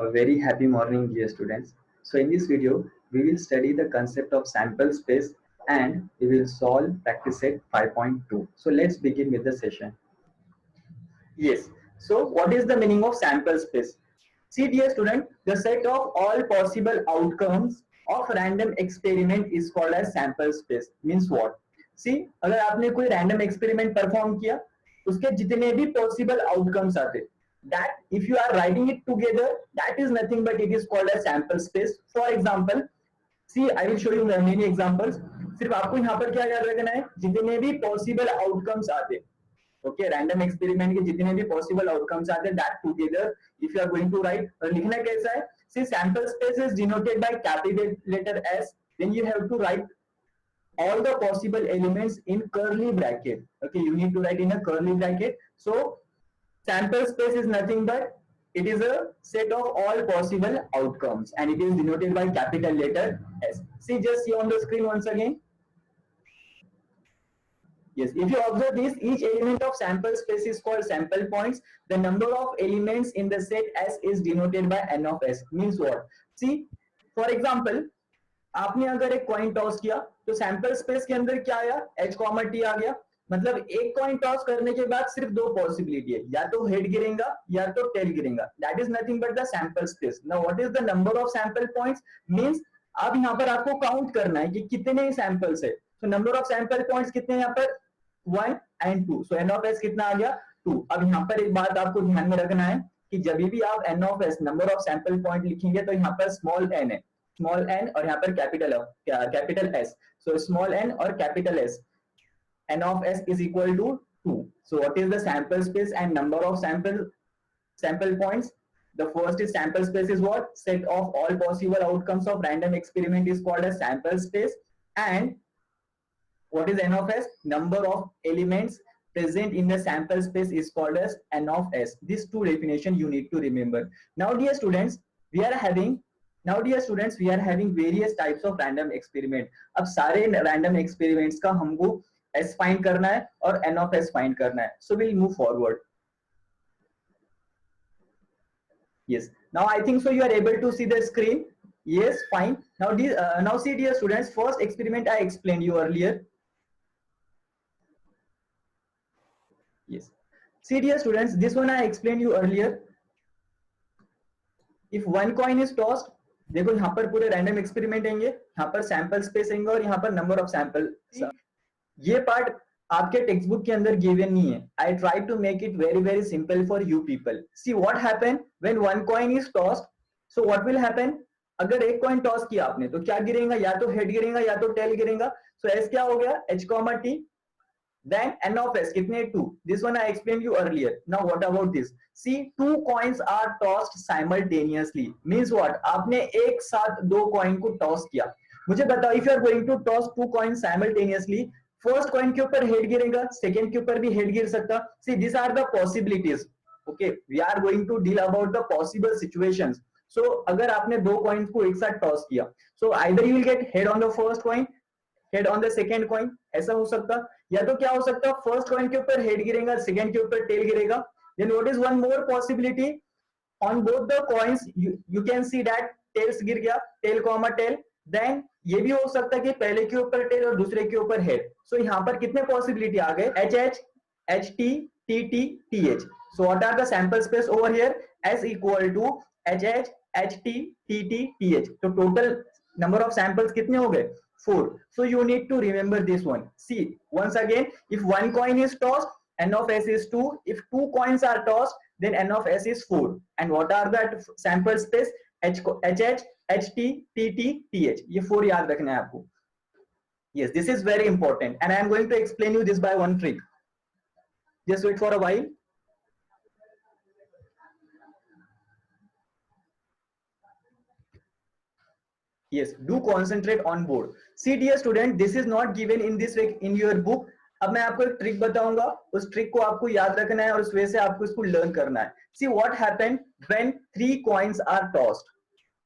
A very happy morning, dear students. So in this video, we will study the concept of sample space and we will solve practice set 5.2. So let's begin with the session. Yes. So what is the meaning of sample space? See, dear student, the set of all possible outcomes of random experiment is called as sample space. Means what? See, अगर आपने कोई random experiment perform किया, उसके जितने भी possible outcomes आते, that if you are writing it together, that is nothing but it is called as sample space. For example, see, I will show you many examples. सिर्फ आपको यहाँ पर क्या याद रखना है, जितने भी possible outcomes आते, ओके रैंडम एक्सपेरिमेंट के जितने भी पॉसिबल आउटकम्स आते हैं that together if you are going to write, और लिखना कैसा है, see sample space is denoted by capital letter S, then you have to write all the possible elements in curly bracket. Okay, you need to write in a curly bracket. So sample space is nothing but it is a set of all possible outcomes and it is denoted by capital letter S. See, just see on the screen once again. Yes, if you observe this, each element of sample space is called sample points. The number of elements in the set S is denoted by n of S. Means what? See, for example, आपने अगर एक coin toss किया तो sample space के अंदर क्या आया, h, t आ गया. मतलब एक कॉइन टॉस करने के बाद सिर्फ दो पॉसिबिलिटी है, या तो हेड गिरेगा या तो टेल गिरेगा. That is nothing but the sample space. Now what is the number of sample points? Means अब यहाँ पर आपको काउंट करना है कि कितने सैंपल्स है. तो नंबर ऑफ सैंपल पॉइंट्स कितने हैं यहाँ पर, 1 and 2. So n of s कितना आ गया, 2. अब यहाँ पर एक बात आपको ध्यान में रखना है कि जब भी आप n of s number of sample point लिखेंगे तो यहाँ पर स्मॉल n है, स्मॉल n, और यहाँ पर capital S. So small n और capital S, n of s is equal to 2. So what is the sample space and number of sample points? The first is sample space is what? Set of all possible outcomes of random experiment is called as sample space. And what is n of s? Number of elements present in the sample space is called as n of s. These two definition you need to remember. Now dear students, we are having various types of random experiment. अब सारे random experiments का हमको s find करना है और n of s find करना है. So we'll move forward. Yes. Now I think so you are able to see the screen. Yes, fine. Now see dear students, first experiment I explained you earlier. Yes. See dear students, this one I explained you earlier. If one coin is tossed, देखो यहाँ पर पूरे random experiment आएंगे, यहाँ पर sample space आएंगे और यहाँ पर नंबर ऑफ सैंपल. ये पार्ट आपके टेक्स्ट बुक के अंदर गिवन नहीं है. I try to make it very very simple for you people. See what happen when one coin is tossed. So what will happen, अगर एक कॉइन टॉस किया आपने तो क्या गिरेगा, या तो हेड गिरेगा या तो टेल गिरेगा. सो एस क्या हो गया, h, t. Then n of s कितने, 2. This one I explained you earlier. Now what about this? See, two coins are tossed simultaneously. Means what? आपने एक साथ दो कॉइन को टॉस किया. मुझे बताओ, if you are going to toss two coins simultaneously, first coin के ऊपर हेड गिरेगा, सेकंड के ऊपर भी हेड गिर सकता. See, these are the possibilities. Okay, we are going to deal about the possible situations. So अगर आपने दो कॉइन्स को एक साथ टॉस किया, so either you will get head on the first coin, head on the second coin, ऐसा हो सकता. या तो क्या हो सकता, फर्स्ट कॉइन के ऊपर हेड गिरेगा, सेकेंड के ऊपर टेल गिरेगा. Then what is one more possibility, on both the coins you can see that tails गिर गया, टेल कॉमा टेल. देन ये भी हो सकता है कि पहले के ऊपर टेल और दूसरे के ऊपर हेड. सो यहाँ पर कितने पॉसिबिलिटी आ गए, H H, H T, T T, T H. So what are the sample space over here, S equal to H H, H T, T T, T H. तो टोटल नंबर ऑफ सैंपल्स कितने हो गए, 4. So you need to remember this one. See, once again, if one coin is tossed, n of s is 2. If two coins are tossed, then n of s is 4. And what are that sample space? h, h, t, t t, t h. ये 4 याद रखना है आपको. Yes, this is very important, and I am going to explain you this by one trick. Just wait for a while. Yes, do concentrate on board. See dear student, this is not given in this way in your book. अब मैं आपको एक trick बताऊंगा, उस trick को आपको याद रखना है और उस वजह से आपको इसको लर्न करना है. See what happened when 3 coins are tossed.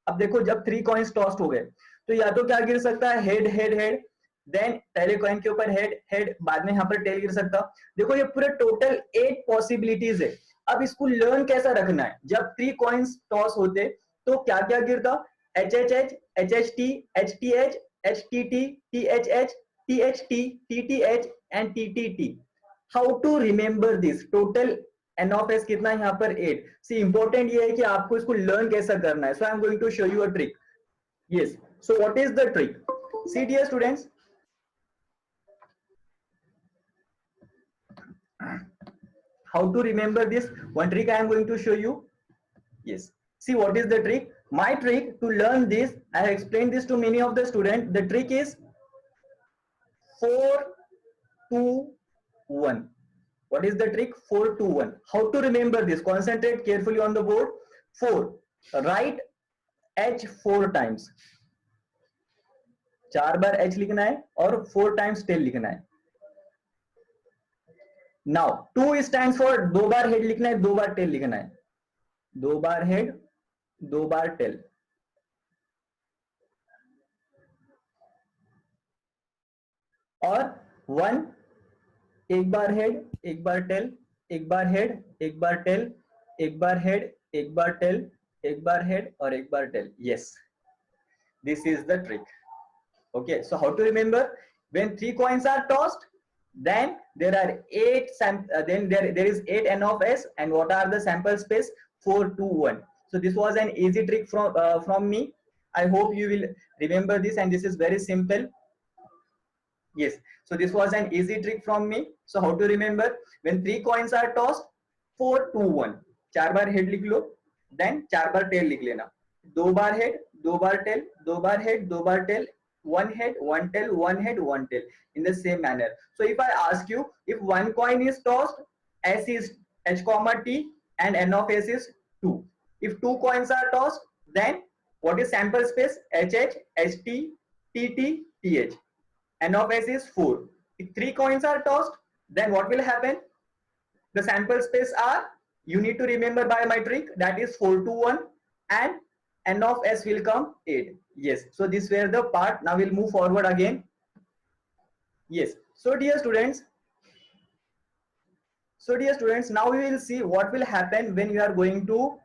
अब देखो, जब 3 coins tossed हो गए तो या तो क्या गिर सकता है, हेड हेड हेड. देन पहले कॉइन के ऊपर हेड हेड, बाद में यहाँ पर टेल गिर सकता. देखो ये पूरे टोटल 8 पॉसिबिलिटीज है. अब इसको लर्न कैसा रखना है, जब 3 coins टॉस होते तो क्या क्या गिरता, HHH, HHT, HTH, HTT, THH, THT, TTH and TTT. How to remember this? Total n of s कितना है यहाँ पर 8. See important ये है कि आपको इसको learn कैसा करना है. So I am going to show you a trick. Yes. So what is the trick? See dear students. How to remember this? One trick I am going to show you. Yes. See what is the trick? My trick to learn this, I have explained this to many of the students. The trick is 4, 2, 1. What is the trick? 4, 2, 1. How to remember this? Concentrate carefully on the board. 4. Write H 4 times. 4 bar H लिखना है और 4 times tail लिखना है. Now 2 stands for 2 bar head लिखना है, 2 बार tail लिखना है. 2 बार head, 2 बार tail. और 1 एक बार हेड, एक बार टेल, एक बार हेड, एक बार टेल, एक बार हेड, एक बार टेल, एक बार हेड और एक बार tell. Yes, this is the trick. Okay, so how to remember? When 3 coins are tossed, then there are 8 then there is 8 n of s, and what are the sample space? 4, 2, 1. So this was an easy trick from me. I hope you will remember this, and this is very simple. Yes, so this was an easy trick from me. So how to remember? When 3 coins are tossed, 4, 2, 1. 4 bar head लिख लो, then 4 बार tail लिख लेना. 2 बार head, 2 bar tail, 2 bar head, 2 bar tail, 1 head, 1 tail, 1 head, 1 tail, in the same manner. So if I ask you, if 1 coin is tossed, s is h comma t and n of s is 2. If 2 coins are tossed, then what is sample space? HH, HT, TT, TH. N of s is 4. If 3 coins are tossed, then what will happen? The sample space are, you need to remember by my trick, that is 4, 2, 1, and n of s will come 8. Yes, so this were the part. Now we'll move forward again. Yes, so dear students, now we will see what will happen when you are going to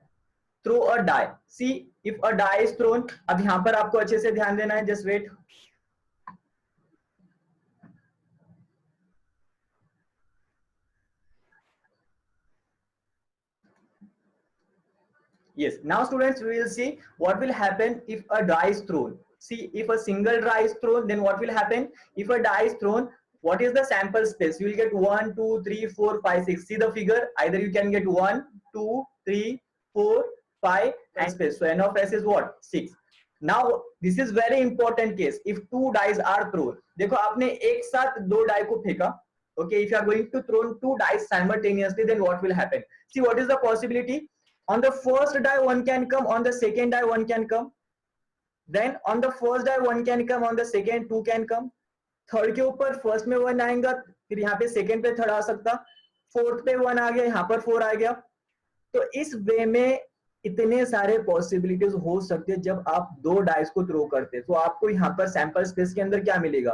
throw a die. See, if a die is thrown, अब यहाँ पर आपको अच्छे से ध्यान देना है. Just wait. Yes, now students, we will see what will happen if a die is thrown. See, if a single die is thrown, then what will happen? If a die is thrown, what is the sample space? You will get 1, 2, 3, 4, 5, 6. See the figure? Either you can get 1, 2, 3, 4, 5 and space. So n of s is what? 6. Now this is very important case. If 2 dice are thrown, देखो आपने एक साथ 2 die को फेंका. Okay, if you are going to throw 2 dice simultaneously, then what will happen? See, what is the possibility? On the first die 1 can come, on the second die 1 can come, then on the first die 1 can come, on the second 2 can come, third के ऊपर first में 1 आएगा, फिर यहाँ पे second पे third आ सकता, fourth पे 1 आ गया, यहाँ पर 4 आ गया. तो इस वे में इतने सारे पॉसिबिलिटीज हो सकते हैं जब आप 2 डाइस को थ्रो करते हैं. तो आपको यहाँ पर सैंपल स्पेस के अंदर क्या मिलेगा?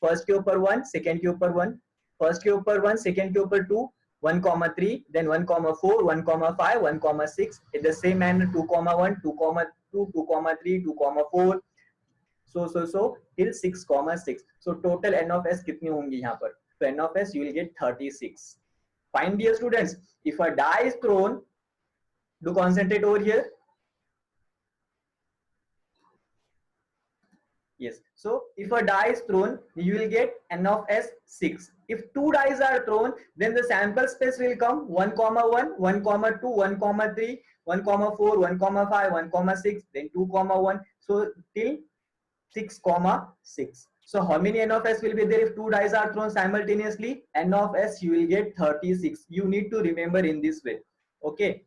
फर्स्ट के ऊपर 1, सेकंड के ऊपर 1, फर्स्ट के ऊपर 1, सेकंड के ऊपर 2, 1,3, then 1,4, 1,5, 1,6. In the same manner, 2,1, 2,2, 2,3, 2,4, so till 6,6. So total n of s कितनी होंगी यहाँ पर? So n of s you will get 36. Fine, dear students. If a die is thrown, do concentrate over here. Yes. So if a die is thrown, you will get n of s 6. If 2 dice are thrown, then the sample space will come 1,1, 1,2, 1,3, 1,4, 1,5, 1,6, then 2,1. So till 6,6. So how many n of s will be there if 2 dice are thrown simultaneously? N of s you will get 36. You need to remember in this way. Okay.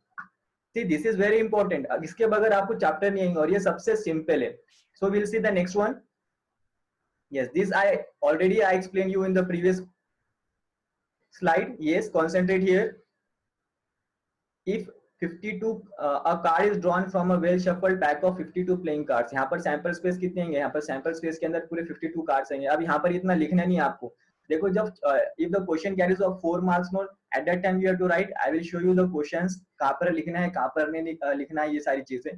See, this is very important. इसके बगैर आपको chapter नहीं आएंगे और ये सबसे simple है. So we'll see the next one. Yes, this I explained you in the previous slide. Yes, concentrate here. If 52 a card is drawn from a well shuffled pack of 52 playing cards. यहाँ पर sample space कितने होंगे? यहाँ पर sample space के अंदर पूरे 52 cards हैं. अब यहाँ पर इतना लिखना नहीं है आपको. देखो जब if the question carries of 4 marks more, at that time you have to write. I will show you the questions. कहाँ पर लिखना है, कहाँ पर नहीं लिखना है, ये सारी चीजें.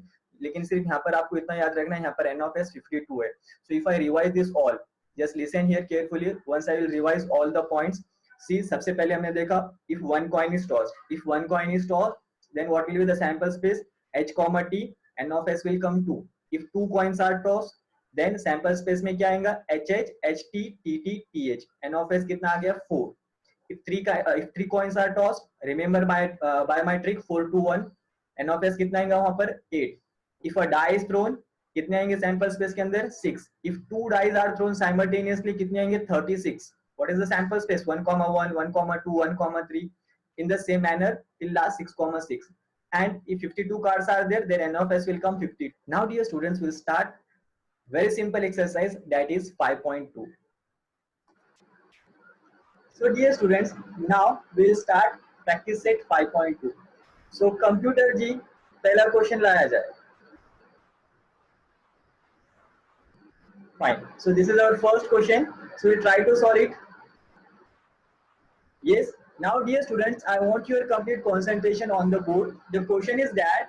लेकिन सिर्फ यहाँ पर आपको इतना याद रखना है, यहाँ पर n of s 52 है. So if I revise this all, just listen here carefully. Once I will revise all the points. See, सबसे पहले हमने देखा if one coin is tossed. If one coin is tossed, then what will be the sample space? H comma t, n of s will come 2. If two coins are tossed, then sample space में क्या आएगा? HH, HT, TT, TH. n of s कितना आ गया? 4. If three coins are tossed, remember by my trick 4 to 1. n of s कितना आएगा वहां पर? 8. If a die is thrown, कितने आएंगे सैंपल स्पेस के अंदर? 6. If two dice are thrown simultaneously, कितने आएंगे? 36. What is the sample space? 1, 1, 1, 2, 1, 3. In the same manner till last 6, 6. And if 52 cards are there, then n of s will come 50. Now dear students, will start very simple exercise, that is 5.2. So dear students, now we will start practice set 5.2. So computer जी पहला question लाया जाए. Fine. So this is our first question. So we try to solve it. Yes. Now dear students, I want your complete concentration on the board. The question is that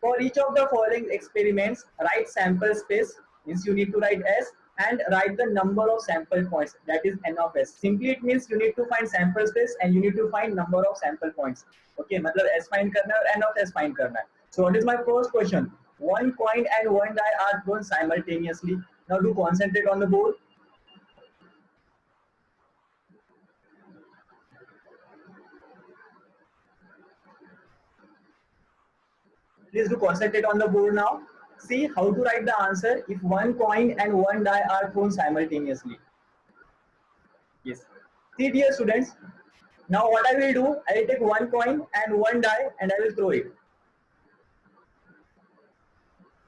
for each of the following experiments, write sample space, means you need to write S, and write the number of sample points, that is n of s. Simply it means you need to find sample space and you need to find number of sample points. Okay, मतलब S find करना है और n of s find करना है. So what is my first question? One coin and one die are thrown simultaneously. Now do concentrate on the board. Please do concentrate on the board now. See how to write the answer if one coin and one die are thrown simultaneously. Yes. See dear students, now what I will do, I will take one coin and one die and I will throw it.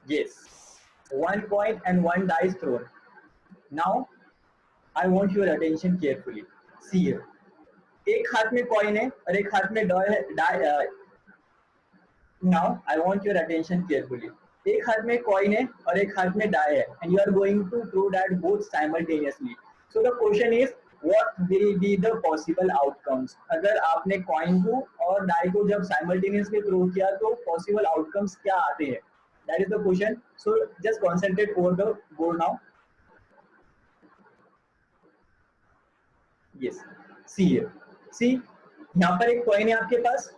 Yes. One coin and one die is thrown. Now I want your attention carefully. See here. एक हाथ में coin है और एक हाथ में die है. Now I want your attention carefully. एक हाथ में coin है और एक हाथ में die है, and you are going to throw that both simultaneously. So the question is, what will be the possible outcomes? अगर आपने coin को और die को जब simultaneously throw किया तो possible outcomes क्या आते हैं? That is the question. So just concentrate over the board now. Yes. See here. See, यहाँ पर एक coin है आपके पास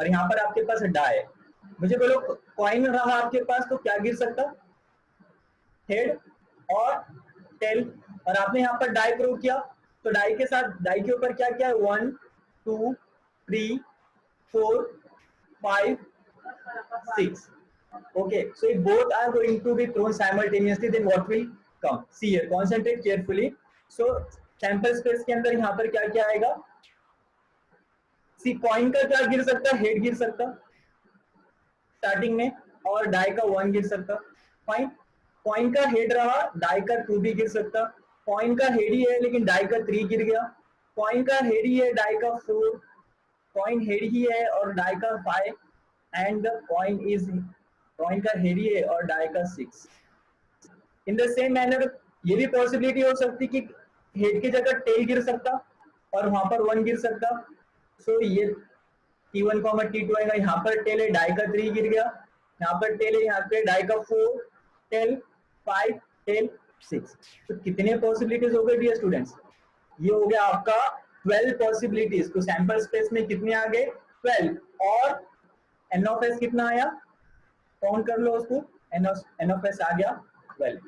और यहाँ पर आपके पास डाई है. मुझे बोलो कॉइन रहा आपके पास तो क्या गिर सकता? हेड और टेल. और आपने यहाँ पर डाई थ्रो किया तो डाई के साथ डाई के ऊपर क्या क्या है? 1, 2, 3, 4, 5, 6. Okay, so if both are going to be thrown simultaneously, then what will come? See here, concentrate carefully. So sample space के अंदर यहाँ पर क्या क्या आएगा? सी कॉइन का क्या गिर सकता? हेड गिर सकता स्टार्टिंग में, और डाई का 1 गिर सकता. फाइन. कॉइन का हेड रहा, डाई का 2 भी गिर सकता. कॉइन का हेड ही है लेकिन डाई का 3 गिर गया. कॉइन का हेड ही है, डाई का 4. कॉइन हेड ही है और डाई का 5. एंड द कॉइन का हेड ही है और डाई का 6. इन द सेम मैनर ये भी पॉसिबिलिटी हो सकती कि हेड की जगह टेल गिर सकता और वहां पर 1 गिर सकता. सो ये T1, T2 आएगा. यहाँ पर टेल है, डाई का 3 गिर गया. यहाँ पर टेल है, यहाँ पे डाई का 4, टेल 5, टेल 6. तो कितने पॉसिबिलिटीज हो गए डियर स्टूडेंट्स? ये हो गया आपका 12 पॉसिबिलिटीज. तो सैंपल स्पेस में कितने आ गए? 12. और n of s कितना आया? काउंट कर लो उसको. n of s आ गया 12.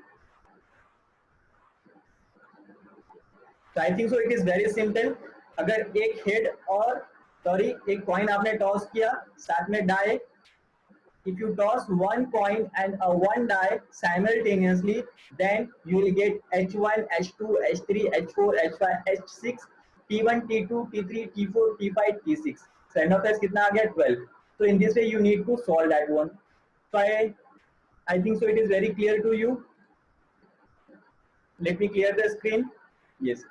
So I think so it is very simple. अगर एक हेड और एक कॉइन आपने टॉस किया, साथ में die. If you toss one coin and a one die simultaneously, then you will get H1, H2, H3, H4, H5, H6, T1, T2, T3, T4, T5, T6. So n of s कितना आ गया? 12. So in this way you need to solve that one. So I think so it is very clear to you. Let me clear the screen. Yes.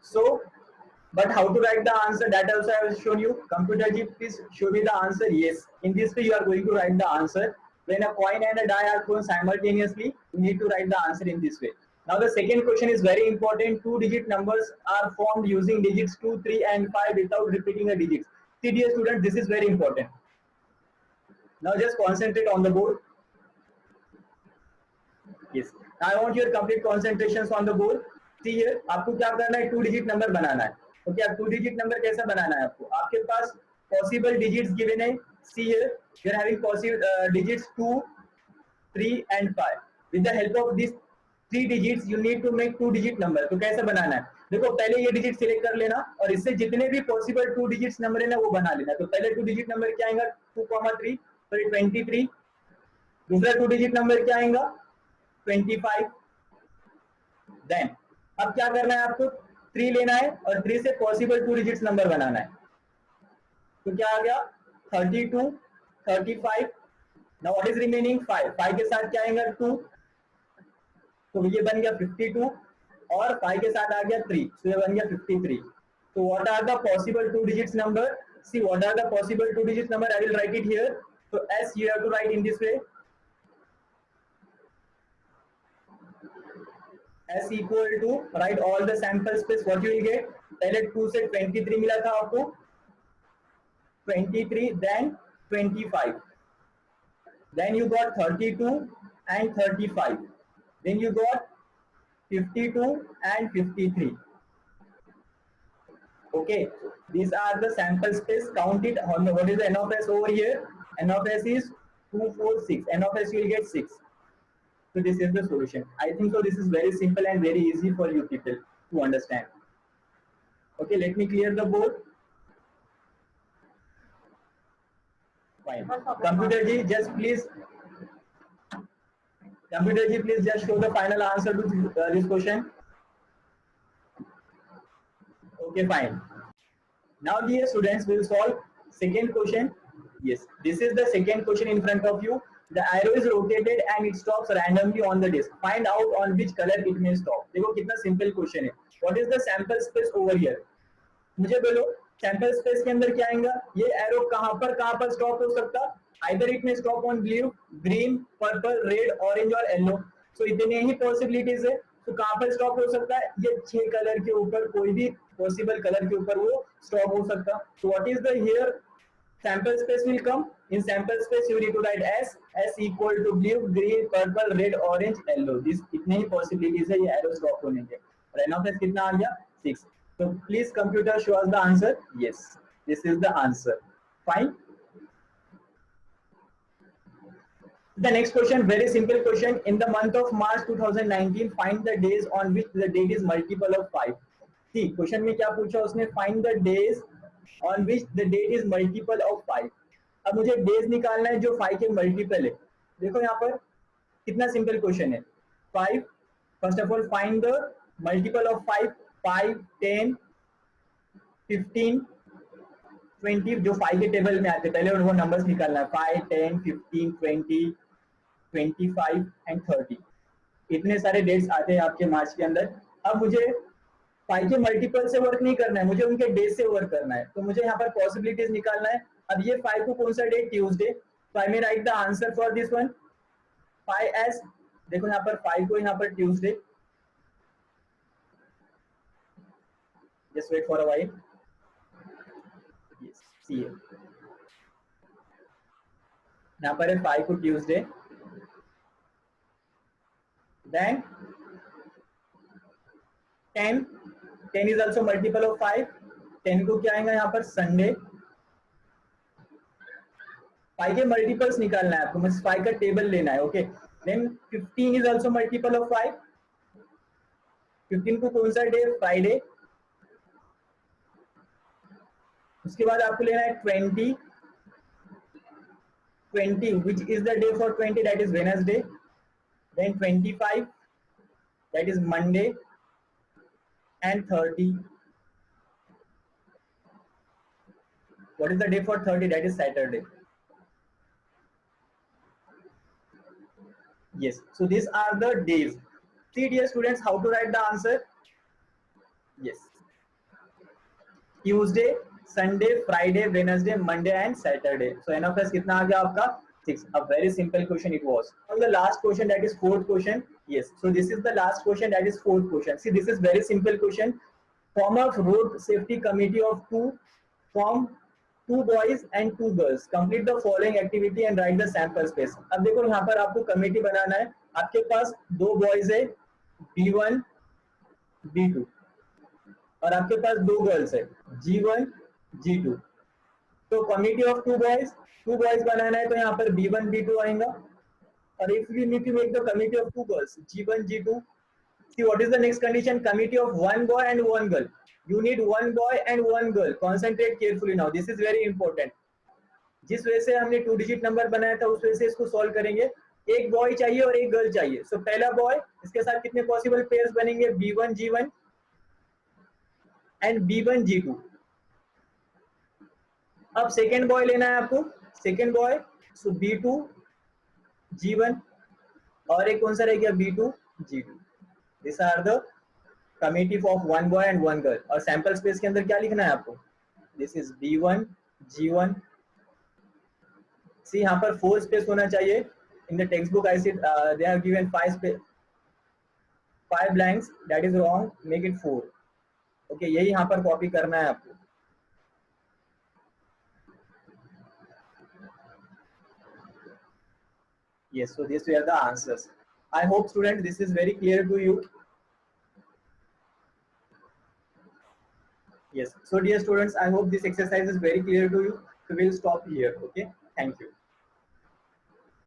So but how to write the answer, that also I have shown you. Computer ji, please show me the answer. Yes, in this way you are going to write the answer. When a coin and a die are thrown simultaneously, you need to write the answer in this way. Now the second question is very important. 2-digit numbers are formed using digits 2, 3 and 5 without repeating a digit. See dear student, this is very important. Now just concentrate on the board. Yes. Now I want your complete concentrations on the board. See here, आपको क्या करना है? 2 digit number बनाना है. Okay, अब 2 digit number कैसा बनाना है आपको? आपके पास possible digits given है. See here, you are having possible digits 2, 3 and 5. With the help of these 3 digits, you need to make 2 digit number. तो कैसे बनाना है? देखो पहले ये डिजिट सिलेक्ट कर लेना और इससे जितने भी पॉसिबल 2 डिजिट्स नंबर है ना वो बना लेना. तो पहले 2 डिजिट नंबर क्या आएगा? 2,3, सॉरी 23. दूसरा 2 डिजिट नंबर क्या आएगा? 25. देन अब क्या करना है आपको? 3 लेना है और 3 से पॉसिबल 2 डिजिट्स नंबर बनाना है. तो क्या आ गया? 32, 35. Now what is remaining? 5. 5 के साथ क्या आएगा? 2. तो ये बन गया 52 और 5 के साथ आ गया 3, तो ये बन गया 53. तो what are the possible 2 digits number? See what are the possible 2 digits number? I will write it here. So S you have to write in this way. S equal to, write all the sample space. What you will get? पहले 2 से 23 मिला था आपको, 23, then 25, then you got 32 and 35, then you got 52 and 53. Okay, these are the sample space. Count it. What is the N of S over here? N of S is 2, 4, 6. N of S you will get 6. So this is the solution. I think so this is very simple and very easy for you people to understand. Okay, let me clear the board. Fine. Computer ji, just please. Computer ji, please just show the final answer to this question. Okay, fine. Now dear students, we will solve second question. Yes, this is the second question in front of you. The arrow is rotated and it stops randomly on the disk. Find out on which color it may stop. देखो कितना simple question है. What is the sample space over here? मुझे बोलो sample space के अंदर क्या आएगा? ये arrow कहाँ पर stop हो सकता? Either it may stop on blue, green, purple, red, orange और yellow. So इतने ही possibilities है. तो कहाँ पर stop हो सकता है? ये 6 कलर के ऊपर कोई भी possible कलर के ऊपर वो stop हो सकता. So what is the here? Sample space will come. In sample space you need to write S equal to blue, green, purple, red, orange, yellow. This इतने ही possibilities है ये arrow stop होने के. और N of S कितना आ गया? 6. So please computer show us the answer. Yes, this is the answer. Fine. The next question, very simple question. In the month of March 2019, find the days on which the date is multiple of 5. See, question में क्या पूछा उसने? Find the days on which the date is multiple of 5. अब मुझे days निकालना है जो 5 के multiple है. देखो यहाँ पर कितना simple question है. 5. First of all, find the multiple of 5. 5, 10, 15, 20 जो 5 के टेबल में आते हैं. पहले उनको नंबर्स निकालना है. 5, 10, 15, 20, 25 and 30. इतने सारे डेट्स आते हैं आपके मार्च के अंदर. अब मुझे 5 के मल्टीपल से वर्क नहीं करना है, मुझे उनके डेज से वर्क करना है. तो मुझे यहाँ पर पॉसिबिलिटीज निकालना है. अब ये 5 को कौन सा डे? ट्यूसडे. तो I may write the answer for this one 5 S. देखो यहाँ पर 5 को यहाँ पर Tuesday. Just wait for a while. Yes, see यहाँ पर है 5 को Tuesday. Then 10 is also multiple of 5. 10 को क्या आएगा यहाँ पर? संडे. 5 के मल्टीपल्स निकालना है आपको, मतलब 5 का टेबल लेना है. Okay. Then 15 is also multiple of 5. 15 को कौन सा डे? फ्राइडे. उसके बाद आपको लेना है 20 which is the day for 20, that is Wednesday. Then 25, that is Monday, and 30. What is the day for 30? That is Saturday. Yes, so these are the days. See dear students, how to write the answer? Yes, Tuesday, Sunday, Friday, Wednesday, Monday and Saturday. So N of S कितना आ गया आपका? 6. A very simple question it was. On the last question, that is fourth question. Yes, so this is the last question, that is fourth question. See, this is very simple question. Form of road safety committee of 2. Form 2 boys and 2 girls complete the following activity and write the sample space. अब देखो यहाँ पर आपको committee बनाना है, आपके पास 2 boys है B1 B2 और आपके पास 2 गर्ल्स है G1 G2. तो कमिटी ऑफ 2 बॉयज बनाना है तो यहाँ पर B1 B2 आएगा. और if we need to make the committee of 2 girls G1 G2, see what is the next condition? Committee of 1 boy and 1 girl. You need 1 boy and 1 girl. Concentrate carefully now. This is very important. जिस वजह से हमने 2 digit number बनाया था उस वजह से इसको सॉल्व करेंगे. एक बॉय चाहिए और एक गर्ल चाहिए. सो पहला बॉय, इसके साथ कितने पॉसिबल पेयर्स बनेंगे? B1 G1 and B1 G2. अब सेकेंड बॉय लेना है आपको. सेकेंड बॉय, सो B2 G1 और एक कौन सा रह गया? B2 G2. These are the committee of 1 boy and 1 girl. और सैंपल स्पेस के अंदर क्या लिखना है आपको? This is B1 G1. See यहाँ पर 4 स्पेस होना चाहिए. In the textbook I see they have given 5 blanks. That is wrong. Make it 4. Okay, यही यहाँ पर कॉपी करना है आपको. Yes, so these were the answers. I hope students this is very clear to you. Yes, so dear students, I hope this exercise is very clear to you. So we'll stop here. Okay, thank you.